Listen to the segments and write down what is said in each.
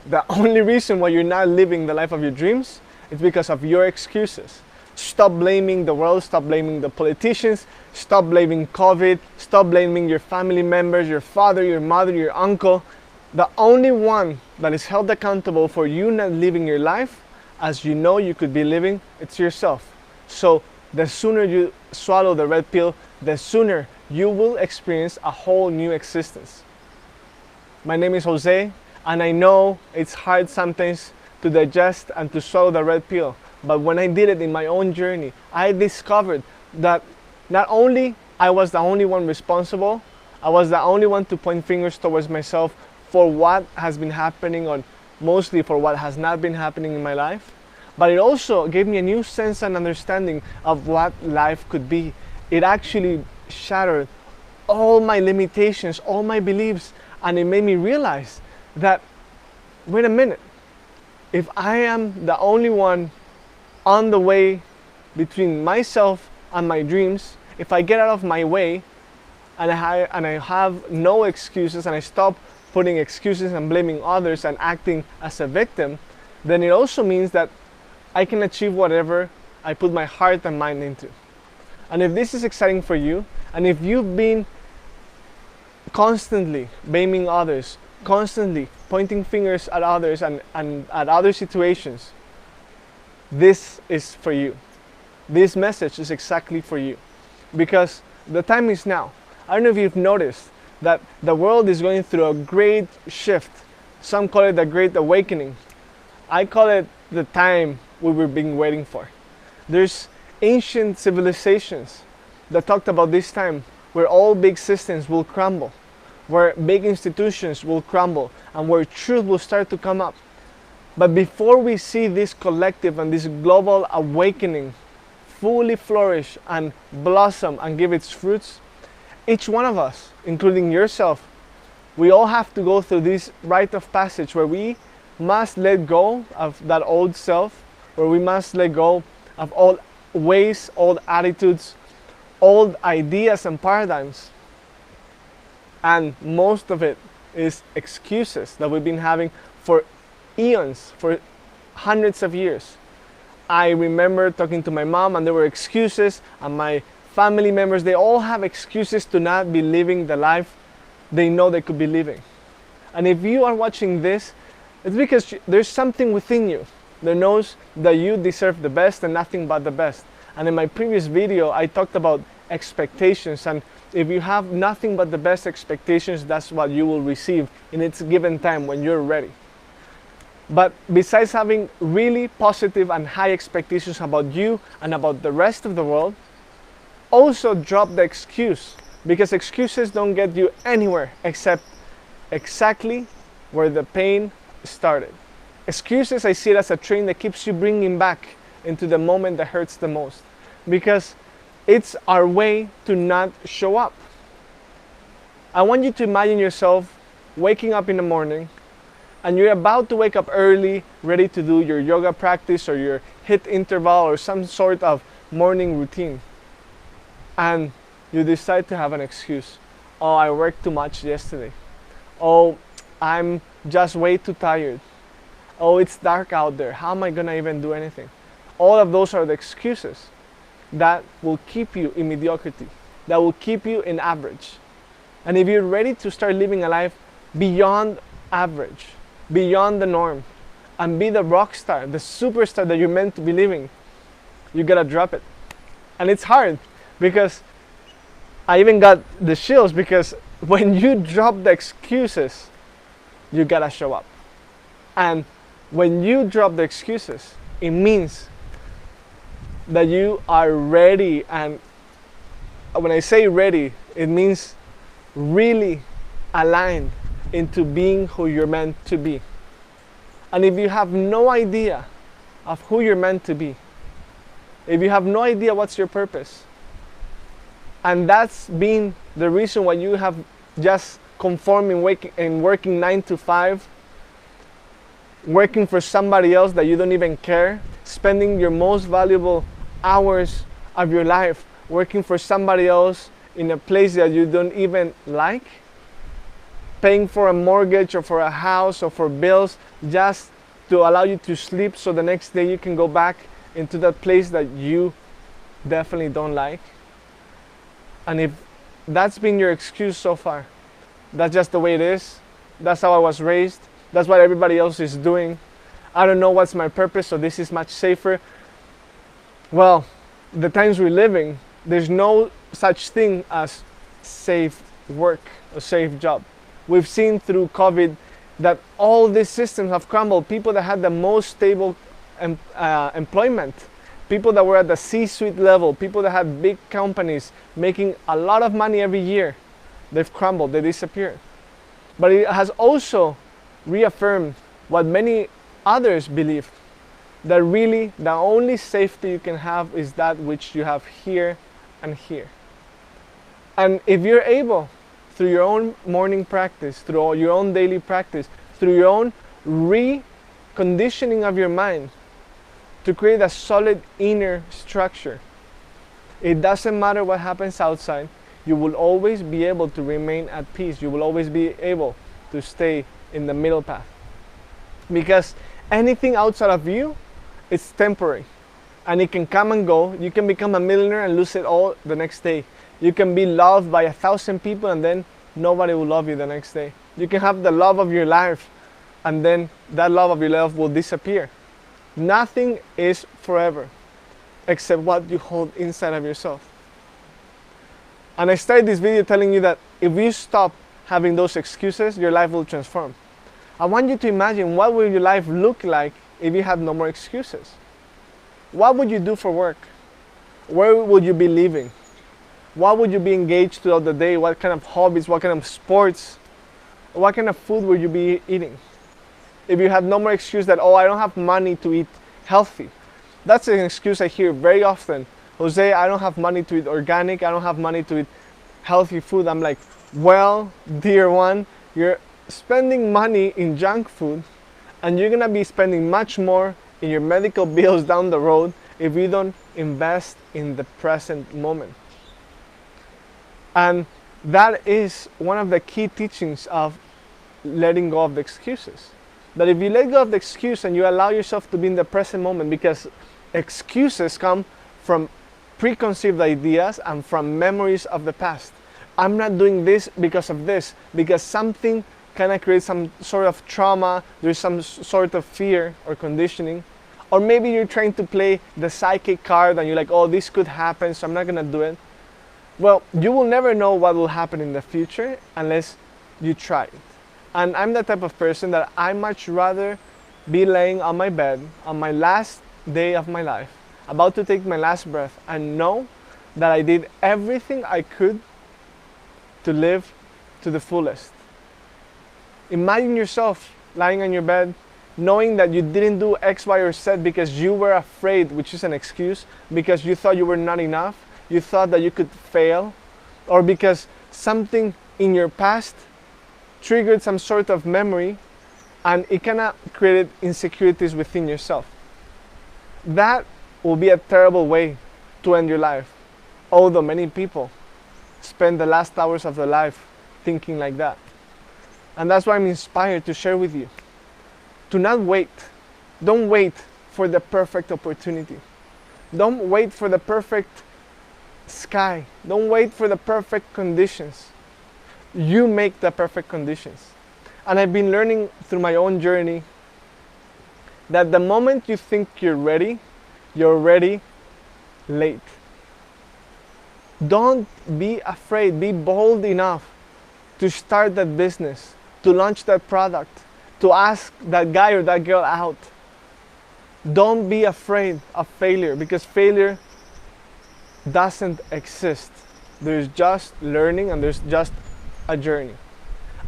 The only reason why you're not living the life of your dreams is because of your excuses. Stop blaming the world, stop blaming the politicians, stop blaming COVID, stop blaming your family members, your father, your mother, your uncle. The only one that is held accountable for you not living your life as you know you could be living, it's yourself. So the sooner you swallow the red pill, the sooner you will experience a whole new existence. My name is Jose, and I know it's hard sometimes to digest and to swallow the red pill. But when I did it in my own journey, I discovered that not only I was the only one responsible, I was the only one to point fingers towards myself for what has been happening, or mostly for what has not been happening in my life, but it also gave me a new sense and understanding of what life could be. It actually shattered all my limitations, all my beliefs, and it made me realize that, wait a minute, if I am the only one on the way between myself and my dreams, if I get out of my way and I have no excuses and I stop putting excuses and blaming others and acting as a victim, then it also means that I can achieve whatever I put my heart and mind into. And if this is exciting for you, and if you've been constantly blaming others, constantly pointing fingers at others and at other situations, this is for you. This message is exactly for you, because the time is now. I don't know if you've noticed that the world is going through a great shift. Some call it the Great Awakening. I call it the time we were being waiting for. There's ancient civilizations that talked about this time where all big systems will crumble, where big institutions will crumble, and where truth will start to come up. But before we see this collective and this global awakening fully flourish and blossom and give its fruits, each one of us, including yourself, we all have to go through this rite of passage where we must let go of that old self, where we must let go of old ways, old attitudes, old ideas and paradigms. And most of it is excuses that we've been having for eons, for hundreds of years. I remember talking to my mom, and there were excuses, and my family members, they all have excuses to not be living the life they know they could be living. And if you are watching this, it's because there's something within you that knows that you deserve the best and nothing but the best. And in my previous video, I talked about expectations, and if you have nothing but the best expectations, that's what you will receive in its given time when you're ready. But besides having really positive and high expectations about you and about the rest of the world, also drop the excuse, because excuses don't get you anywhere except exactly where the pain started. Excuses, I see it as a train that keeps you bringing back into the moment that hurts the most, because it's our way to not show up. I want you to imagine yourself waking up in the morning, and you're about to wake up early, ready to do your yoga practice or your HIIT interval or some sort of morning routine. And you decide to have an excuse. Oh, I worked too much yesterday. Oh, I'm just way too tired. Oh, it's dark out there. How am I gonna even do anything? All of those are the excuses that will keep you in mediocrity, that will keep you in average. And if you're ready to start living a life beyond average, beyond the norm, and be the rock star, the superstar that you're meant to be living, you gotta drop it. And it's hard, because I even got the chills, because when you drop the excuses, you gotta show up. And when you drop the excuses, it means that you are ready. And when I say ready, it means really aligned into being who you're meant to be. And if you have no idea of who you're meant to be, if you have no idea what's your purpose, and that's been the reason why you have just conformed in working 9 to 5, working for somebody else that you don't even care, spending your most valuable hours of your life working for somebody else in a place that you don't even like, paying for a mortgage or for a house or for bills just to allow you to sleep so the next day you can go back into that place that you definitely don't like. And if that's been your excuse so far, that's just the way it is, that's how I was raised, that's what everybody else is doing, I don't know what's my purpose, so this is much safer. Well, the times we're living, there's no such thing as safe work or safe job. We've seen through COVID that all these systems have crumbled. People that had the most stable employment, people that were at the C-suite level, people that had big companies making a lot of money every year, they've crumbled, they disappeared. But it has also reaffirmed what many others believe, that really the only safety you can have is that which you have here and here. And if you're able, through your own morning practice, through your own daily practice, through your own reconditioning of your mind to create a solid inner structure, it doesn't matter what happens outside, you will always be able to remain at peace. You will always be able to stay in the middle path. Because anything outside of you, it's temporary. And it can come and go. You can become a millionaire and lose it all the next day. You can be loved by 1,000 people and then nobody will love you the next day. You can have the love of your life and then that love of your life will disappear. Nothing is forever except what you hold inside of yourself. And I started this video telling you that if you stop having those excuses, your life will transform. I want you to imagine what will your life look like if you had no more excuses. What would you do for work? Where would you be living? What would you be engaged throughout the day? What kind of hobbies? What kind of sports? What kind of food would you be eating? If you had no more excuse that, oh, I don't have money to eat healthy. That's an excuse I hear very often. Jose, I don't have money to eat organic. I don't have money to eat healthy food. I'm like, well, dear one, you're spending money in junk food and you're gonna be spending much more in your medical bills down the road if you don't invest in the present moment. And that is one of the key teachings of letting go of the excuses. That if you let go of the excuse and you allow yourself to be in the present moment, because excuses come from preconceived ideas and from memories of the past. I'm not doing this because of this, because something kind of creates some sort of trauma, there's some sort of fear or conditioning. Or maybe you're trying to play the psychic card and you're like, oh, this could happen, so I'm not gonna do it. Well, you will never know what will happen in the future unless you try it. And I'm the type of person that I much rather be laying on my bed on my last day of my life, about to take my last breath, and know that I did everything I could to live to the fullest. Imagine yourself lying on your bed, knowing that you didn't do X, Y, or Z because you were afraid, which is an excuse, because you thought you were not enough, you thought that you could fail, or because something in your past triggered some sort of memory and it kind of created insecurities within yourself. That will be a terrible way to end your life, although many people spend the last hours of their life thinking like that. And that's why I'm inspired to share with you. Do not wait. Don't wait for the perfect opportunity. Don't wait for the perfect sky. Don't wait for the perfect conditions. You make the perfect conditions. And I've been learning through my own journey that the moment you think you're ready, you're already late. Don't be afraid. Be bold enough to start that business, to launch that product, to ask that guy or that girl out. Don't be afraid of failure, because failure doesn't exist. There's just learning and there's just a journey.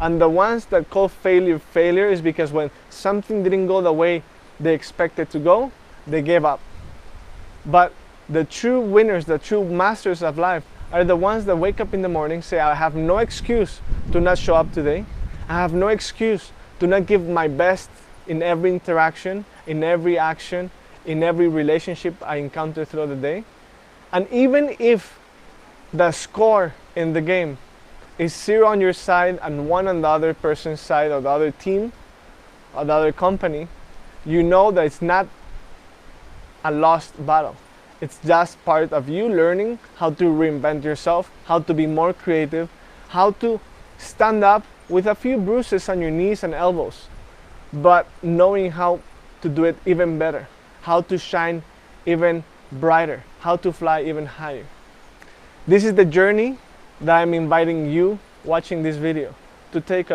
And the ones that call failure failure is because when something didn't go the way they expected to go, they gave up. But the true winners, the true masters of life are the ones that wake up in the morning, say, I have no excuse to not show up today. I have no excuse to not give my best in every interaction, in every action, in every relationship I encounter throughout the day. And even if the score in the game is 0 on your side and 1 on the other person's side, or the other team, or the other company, you know that it's not a lost battle. It's just part of you learning how to reinvent yourself, how to be more creative, how to stand up with a few bruises on your knees and elbows, but knowing how to do it even better, how to shine even brighter, how to fly even higher. This is the journey that I'm inviting you watching this video to take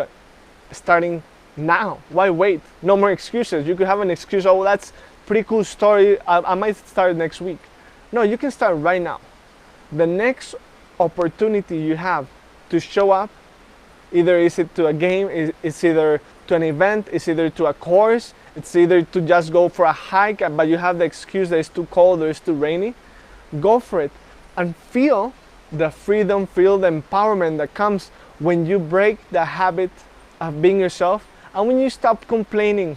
starting now. Why wait? No more excuses. You could have an excuse, oh, that's pretty cool story, I might start next week. No, you can start right now. The next opportunity you have to show up, either is it to a game, it's either to an event, it's either to a course, it's either to just go for a hike, but you have the excuse that it's too cold or it's too rainy. Go for it and feel the freedom, feel the empowerment that comes when you break the habit of being yourself, and when you stop complaining,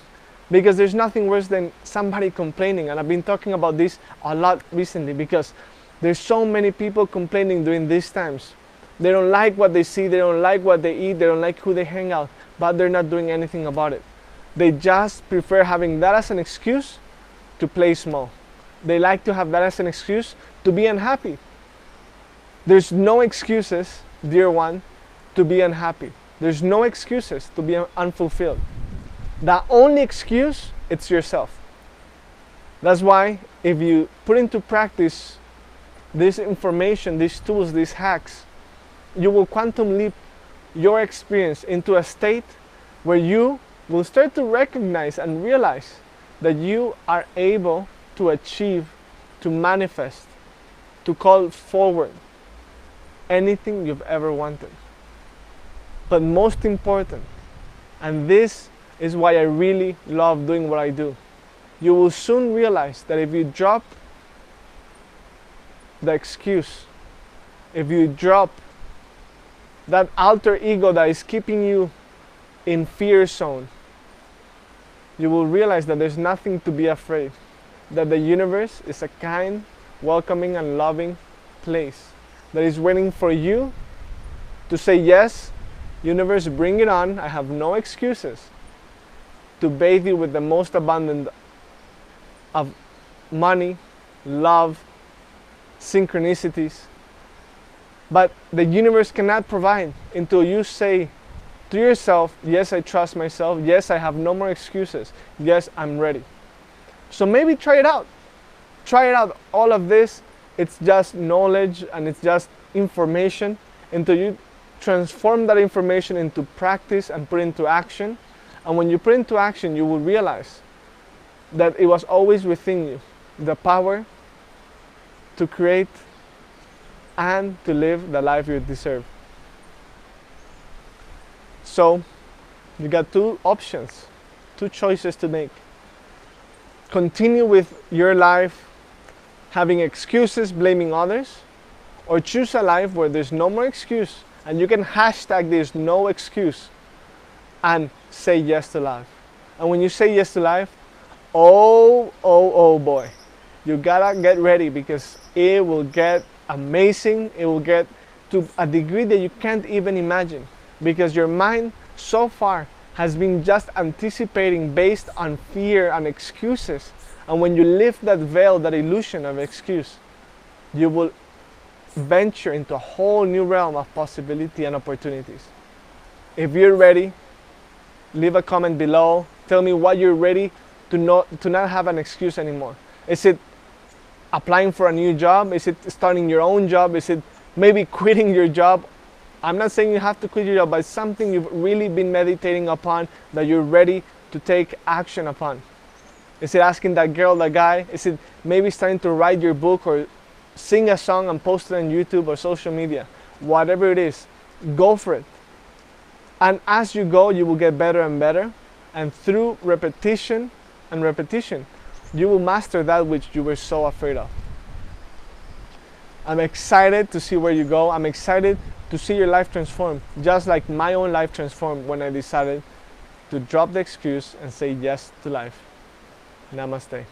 because there's nothing worse than somebody complaining. And I've been talking about this a lot recently because there's so many people complaining during these times. They don't like what they see, they don't like what they eat, they don't like who they hang out, but they're not doing anything about it. They just prefer having that as an excuse to play small. They like to have that as an excuse to be unhappy. There's no excuses, dear one, to be unhappy. There's no excuses to be unfulfilled. The only excuse, it's yourself. That's why if you put into practice this information, these tools, these hacks, you will quantum leap your experience into a state where you will start to recognize and realize that you are able to achieve, to manifest, to call forward anything you've ever wanted. But most important, and this is why I really love doing what I do, you will soon realize that if you drop the excuse, if you drop that alter ego that is keeping you in fear zone, you will realize that there's nothing to be afraid, that the universe is a kind, welcoming, and loving place that is waiting for you to say, yes, universe, bring it on, I have no excuses, to bathe you with the most abundant of money, love, synchronicities. But the universe cannot provide until you say to yourself, yes, I trust myself, yes, I have no more excuses, yes, I'm ready. So maybe try it out. Try it out. All of this, it's just knowledge and it's just information until you transform that information into practice and put into action. And when you put into action, you will realize that it was always within you, the power to create and to live the life you deserve. So you got two options, two choices to make. Continue with your life having excuses, blaming others, or choose a life where there's no more excuse, and you can hashtag there's no excuse and say yes to life. And when you say yes to life, oh boy, you gotta get ready, because it will get amazing. It will get to a degree that you can't even imagine, because your mind so far has been just anticipating based on fear and excuses. And when you lift that veil, that illusion of excuse, you will venture into a whole new realm of possibility and opportunities. If you're ready, leave a comment below. Tell me what you're ready to not have an excuse anymore. Is it applying for a new job? Is it starting your own job? Is it maybe quitting your job? I'm not saying you have to quit your job, but it's something you've really been meditating upon, that you're ready to take action upon. Is it asking that girl, that guy? Is it maybe starting to write your book or sing a song and post it on YouTube or social media? Whatever it is, go for it. And as you go, you will get better and better. And through repetition and repetition, you will master that which you were so afraid of. I'm excited to see where you go. I'm excited to see your life transform, just like my own life transformed when I decided to drop the excuse and say yes to life. Namaste.